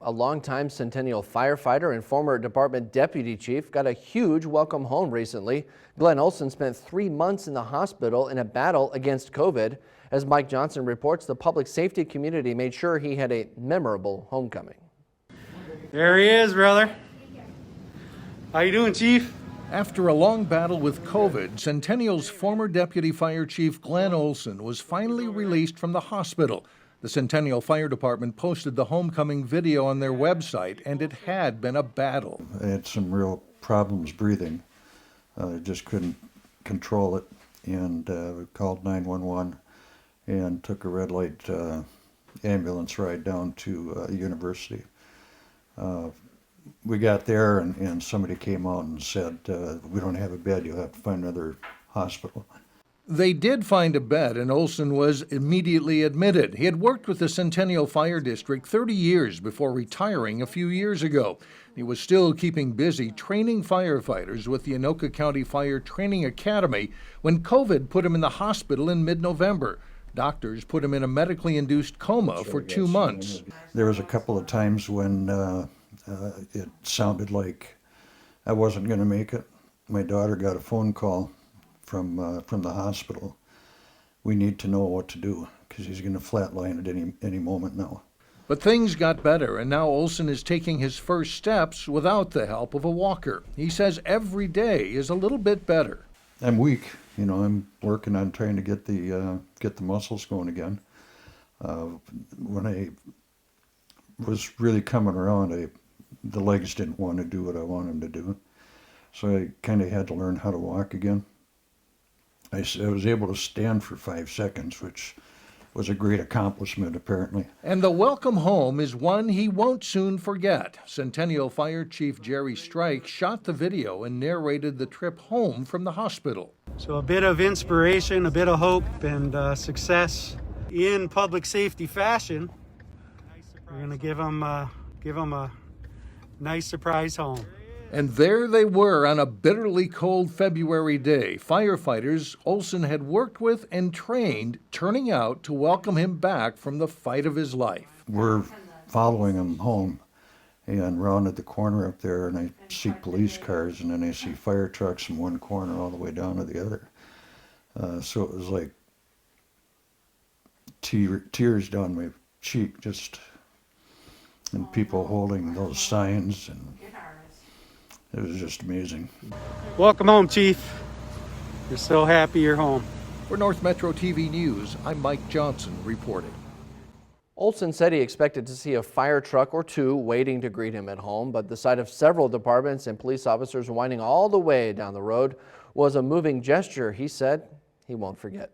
A longtime Centennial firefighter and former department deputy chief got a huge welcome home recently. Glen Olson spent 3 months in the hospital in a battle against COVID. As Mike Johnson reports, the public safety community made sure he had a memorable homecoming. There he is, brother. How you doing, Chief? After a long battle with COVID, Centennial's former deputy fire chief Glen Olson was finally released from the hospital. The Centennial Fire Department posted the homecoming video on their website, and it had been a battle. I had some real problems breathing. Just couldn't control it, and called 911 and took a red light ambulance ride down to university. We got there, and somebody came out and said, we don't have a bed, you'll have to find another hospital. They did find a bed, and Olson was immediately admitted. He had worked with the Centennial Fire District 30 years before retiring a few years ago. He was still keeping busy training firefighters with the Anoka County Fire Training Academy when COVID put him in the hospital in mid-November. Doctors put him in a medically induced coma for 2 months. There was a couple of times when it sounded like I wasn't going to make it. My daughter got a phone call from the hospital. We need to know what to do because he's going to flatline at any moment now. But things got better, and now Olson is taking his first steps without the help of a walker. He says every day is a little bit better. I'm weak, you know. I'm working on trying to get the muscles going again. When I was really coming around, the legs didn't want to do what I wanted them to do, so I kind of had to learn how to walk again. I was able to stand for 5 seconds, which was a great accomplishment, apparently. And the welcome home is one he won't soon forget. Centennial Fire Chief Jerry Strike shot the video and narrated the trip home from the hospital. So a bit of inspiration, a bit of hope, and success in public safety fashion. We're going to give him a nice surprise home. And there they were on a bitterly cold February day. Firefighters Olson had worked with and trained, turning out to welcome him back from the fight of his life. We're following him home and rounded the corner up there, and I see police cars, and then I see fire trucks from one corner all the way down to the other. So it was like tears down my cheek, just, and people holding those signs, and it was just amazing. Welcome home, Chief. We're so happy you're home. For North Metro TV News, I'm Mike Johnson reporting. Olson said he expected to see a fire truck or two waiting to greet him at home, but the sight of several departments and police officers winding all the way down the road was a moving gesture he said he won't forget.